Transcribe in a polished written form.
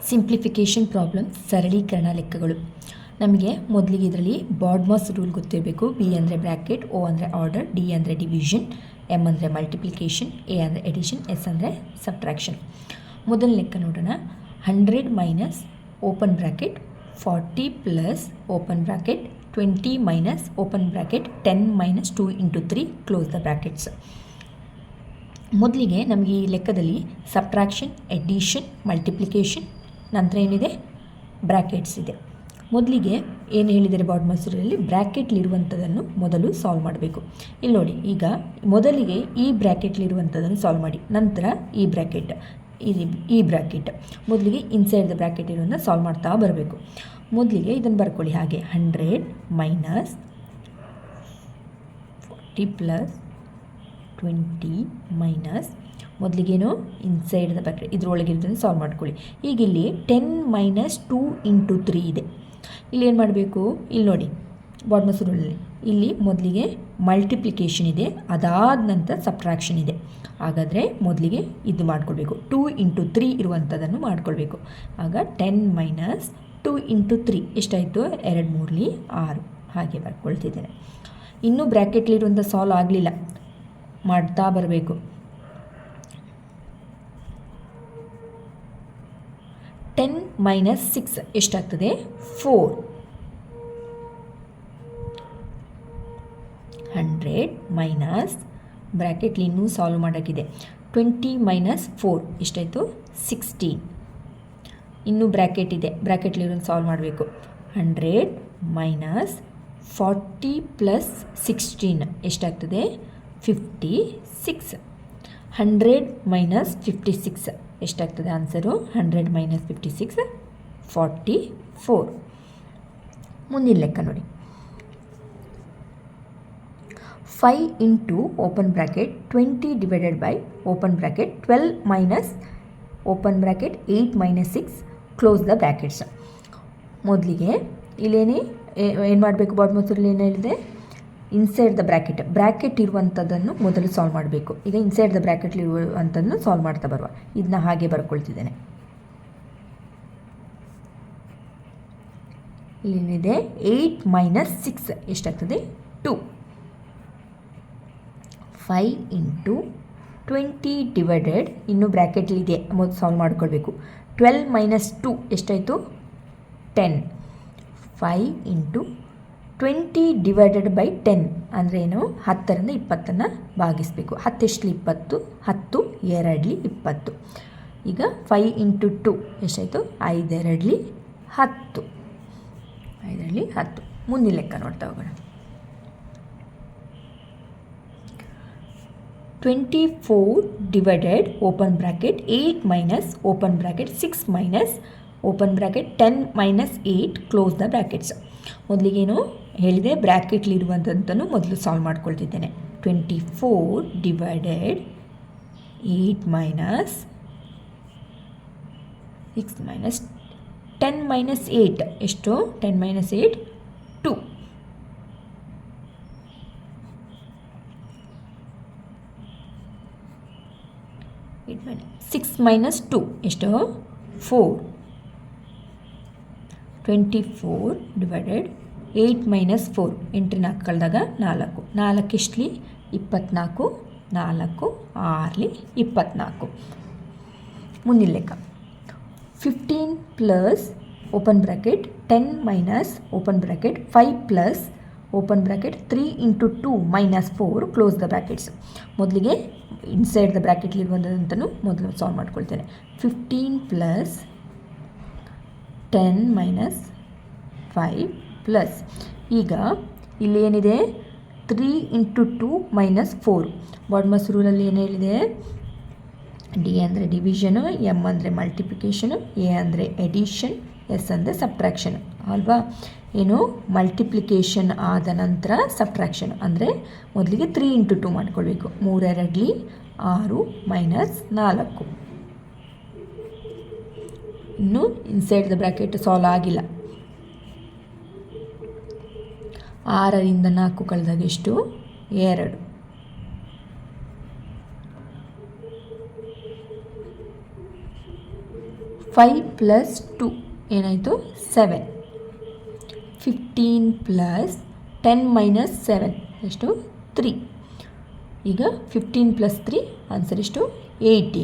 Simplification problem, ಸರಳೀಕರಣ ಲೆಕ್ಕಗಳು. ನಮಗೆ ಮೊದಲಿಗೆ ಇದರಲ್ಲಿ ಬಾಡ್ಮಾಸ್ ರೂಲ್ ಗೊತ್ತಿರಬೇಕು. ಬಿ ಅಂದರೆ ಬ್ರ್ಯಾಕೆಟ್, ಓ ಅಂದರೆ ಆರ್ಡರ್, ಡಿ ಅಂದರೆ ಡಿವಿಷನ್, ಎಮ್ ಅಂದರೆ ಮಲ್ಟಿಪ್ಲಿಕೇಷನ್, ಎ ಅಂದರೆ ಎಡಿಷನ್, ಎಸ್ ಅಂದರೆ ಸಬ್ಟ್ರಾಕ್ಷನ್. ಮೊದಲ ಲೆಕ್ಕ ನೋಡೋಣ. 100 minus open bracket 40 plus open bracket 20 minus open bracket 10 minus 2 into 3 close the brackets. ಮೊದಲಿಗೆ ನಮಗೆ ಈ ಲೆಕ್ಕದಲ್ಲಿ ಸಬ್ಟ್ರಾಕ್ಷನ್, ಎಡಿಷನ್, ಮಲ್ಟಿಪ್ಲಿಕೇಷನ್, ನಂತರ ಏನಿದೆ ಬ್ರ್ಯಾಕೆಟ್ಸ್ ಇದೆ. ಮೊದಲಿಗೆ ಏನು ಹೇಳಿದರೆ ಬಾಡ್ಮಾಸ್ ರೂಲಲ್ಲಿ ಬ್ರ್ಯಾಕೆಟ್ಲಿರುವಂಥದ್ದನ್ನು ಮೊದಲು ಸಾಲ್ವ್ ಮಾಡಬೇಕು. ಇಲ್ಲಿ ನೋಡಿ, ಈಗ ಮೊದಲಿಗೆ ಈ ಬ್ರ್ಯಾಕೆಟ್ಲಿರುವಂಥದ್ದನ್ನು ಸಾಲ್ವ್ ಮಾಡಿ, ನಂತರ ಈ ಬ್ರ್ಯಾಕೆಟ್ ಮೊದಲಿಗೆ ಇನ್ಸೈಡ್ ದ ಬ್ರ್ಯಾಕೆಟ್ ಇರೋದನ್ನು ಸಾಲ್ವ್ ಮಾಡ್ತಾ ಬರಬೇಕು. ಮೊದಲಿಗೆ ಇದನ್ನು ಬರ್ಕೊಳ್ಳಿ ಹಾಗೆ. 100 ಮೈನಸ್ 40 ಪ್ಲಸ್ 20 ಮೈನಸ್ ಮೊದಲಿಗೇನು ಇನ್ಸೈಡ್ ದ ಬ್ರ್ಯಾಕೆಟ್ ಇದರೊಳಗಿರೋದನ್ನು ಸಾಲ್ವ್ ಮಾಡ್ಕೊಳ್ಳಿ. ಈಗ ಇಲ್ಲಿ 10 ಮೈನಸ್ 2 ಇಂಟು 3 ಇದೆ. ಇಲ್ಲಿ ಏನು ಮಾಡಬೇಕು, ಇಲ್ಲಿ ನೋಡಿ ಬಾಡ್ಮಾಸ್ ರೂಲಲ್ಲಿ ಇಲ್ಲಿ ಮೊದಲಿಗೆ ಮಲ್ಟಿಪ್ಲಿಕೇಷನ್ ಇದೆ, ಅದಾದ ನಂತರ ಸಬ್ಟ್ರಾಕ್ಷನ್ ಇದೆ. ಹಾಗಾದರೆ ಮೊದಲಿಗೆ ಇದು ಮಾಡ್ಕೊಳ್ಬೇಕು, 2 ಇಂಟು 3 ಇರುವಂಥದ್ದನ್ನು ಮಾಡ್ಕೊಳ್ಬೇಕು. ಆಗ 10 ಮೈನಸ್ 2 ಇಂಟು 3 ಎಷ್ಟಾಯಿತು? 2 3 6 ಹಾಗೆ ಬರ್ಕೊಳ್ತಿದ್ದೇನೆ. ಇನ್ನೂ ಬ್ರ್ಯಾಕೆಟ್ಲಿರುವಂಥ ಸಾಲ್ವ್ ಆಗಲಿಲ್ಲ, ಮಾಡ್ತಾ ಬರಬೇಕು. 10 ಮೈನಸ್ 6 ಎಷ್ಟಾಗ್ತದೆ? 4. 100 ಮೈನಸ್ ಬ್ರ್ಯಾಕೆಟ್ಲಿ ಇನ್ನೂ ಸಾಲ್ವ್ ಮಾಡೋಕ್ಕಿದೆ. 20 ಮೈನಸ್ 4 ಎಷ್ಟಾಯಿತು? 16. ಇನ್ನೂ ಬ್ರ್ಯಾಕೆಟ್ ಇದೆ, ಬ್ರ್ಯಾಕೆಟ್ಲಿರೋದು ಸಾಲ್ವ್ ಮಾಡಬೇಕು. 100 ಮೈನಸ್ 40 ಪ್ಲಸ್ 16 ಎಷ್ಟಾಗ್ತದೆ? 56. 100 ಮೈನಸ್ 56 ಎಷ್ಟಾಗ್ತದೆ? Answer 100 minus 56 44. ಮುಂದಿನ ಲೆಕ್ಕ ನೋಡಿ. 5 into open bracket 20 divided by open bracket 12 minus open bracket 8 minus 6 close the brackets. ಮೊದಲಿಗೆ ಇಲ್ಲೇನೇ ಏನು ಮಾಡಬೇಕು? ಬಾಡ್ಮಾಸ್ ಏನು ಹೇಳಿದೆ? ಇನ್ಸೈಡ್ ದ ಬ್ರ್ಯಾಕೆಟ್ ಇರುವಂಥದ್ದನ್ನು ಮೊದಲು ಸಾಲ್ವ್ ಮಾಡಬೇಕು. ಈಗ ಇನ್ಸೈಡ್ ದ ಬ್ರ್ಯಾಕೆಟ್ಲಿರುವಂಥದ್ದನ್ನು ಸಾಲ್ವ್ ಮಾಡ್ತಾ ಬರುವ. ಇದನ್ನ ಹಾಗೆ ಬರ್ಕೊಳ್ತಿದ್ದೇನೆ. ಇಲ್ಲೇನಿದೆ? 8 ಮೈನಸ್ 6 ಎಷ್ಟಾಗ್ತದೆ? 2. 5 ಇಂಟು 20 ಡಿವೈಡೆಡ್, ಇನ್ನು ಬ್ರ್ಯಾಕೆಟ್ಲಿದೆ ಮೊದಲು ಸಾಲ್ವ್ ಮಾಡ್ಕೊಳ್ಬೇಕು. 12 ಮೈನಸ್ 2 ಎಷ್ಟಾಯಿತು? 10. 5 ಇಂಟು 20 ಡಿವೈಡೆಡ್ ಬೈ 10 ಅಂದರೆ ಏನು? 10ರಿಂದ 20ನ್ನು ಭಾಗಿಸಬೇಕು. 10 ಎಷ್ಟಲಿ 20? 10 2ಲಿ 20. ಈಗ 5 ಇಂಟು 2 ಎಷ್ಟಾಯಿತು? 5 2ಲಿ 10. 5ರಲ್ಲಿ 10. ಮುಂದಿನ ಲೆಕ್ಕ ನೋಡ್ತಾ ಹೋಗೋಣ. 24 divided open bracket 8 minus open bracket 6 minus open bracket 10 minus 8 close the brackets. ಮೊದಲಿಗೇನು ಹೇಳಿದೆ? ಬ್ರ್ಯಾಕೆಟ್ಲಿರುವಂಥದ್ದನ್ನು ಮೊದಲು ಸಾಲ್ವ್ ಮಾಡ್ಕೊಳ್ತಿದ್ದೇನೆ. 24 ಡಿವೈಡೆಡ್ 8 ಮೈನಸ್ 6 ಮೈನಸ್ 10 ಮೈನಸ್ 8 ಎಷ್ಟು? 10 ಮೈನಸ್ 8 2. 6 ಮೈನಸ್ 2 ಎಷ್ಟು? 4. 24 ಡಿವೈಡೆಡ್ 8 ಮೈನಸ್ 4 8 4 ಕಳೆದಾಗ 4. 4 ಎಷ್ಟಲಿ? 24. 4 6ಲಿ 24. ಮುಂದಿನ ಲೆಕ್ಕ. 15 plus open bracket 10 minus open bracket 5 plus open bracket 3 into 2 minus 4 close the brackets. ಮೊದಲಿಗೆ ಇನ್ಸೈಡ್ ದ ಬ್ರ್ಯಾಕೆಟ್ಲಿರುವಂಥದ್ದನ್ನು ಮೊದಲು ಸಾಲ್ವ್ ಮಾಡ್ಕೊಳ್ತೇನೆ. 15 ಪ್ಲಸ್ 10 ಮೈನಸ್ 5 ಪ್ಲಸ್, ಈಗ ಇಲ್ಲಿ ಏನಿದೆ? 3 ಇಂಟು 2 ಮೈನಸ್ 4. ಬಾಡ್ಮಾಸ್ ರೂಲಲ್ಲಿ ಏನು ಹೇಳಿದೆ? ಡಿ ಅಂದರೆ ಡಿವಿಷನು, ಎಮ್ ಅಂದರೆ ಮಲ್ಟಿಪ್ಲಿಕೇಷನು, ಎ ಅಂದರೆ ಎಡಿಷನ್, ಎಸ್ ಅಂದರೆ ಸಬ್ಟ್ರಾಕ್ಷನ್ ಅಲ್ವಾ? ಏನು? ಮಲ್ಟಿಪ್ಲಿಕೇಷನ್ ಆದ ನಂತರ ಸಬ್ಟ್ರಾಕ್ಷನ್ ಅಂದರೆ ಮೊದಲಿಗೆ 3 ಇಂಟು 2 ಮಾಡ್ಕೊಳ್ಬೇಕು. 3 2ಲಿ 6 ಮೈನಸ್ 4. ಇನ್ನು ಇನ್ಸೈಡ್ ದ ಬ್ರ್ಯಾಕೆಟ್ ಸಾಲ್ವ್ ಆಗಿಲ್ಲ. 6ರಿಂದ 4 ಕಳೆದಾಗ ಎಷ್ಟು? 2. 4 5 ಪ್ಲಸ್ 2 ಏನಾಯಿತು 7. 15 ಪ್ಲಸ್ 10 ಮೈನಸ್ 7 ಎಷ್ಟು 3. ಈಗ 15 ಪ್ಲಸ್ 3 ಆನ್ಸರ್ ಎಷ್ಟು 18.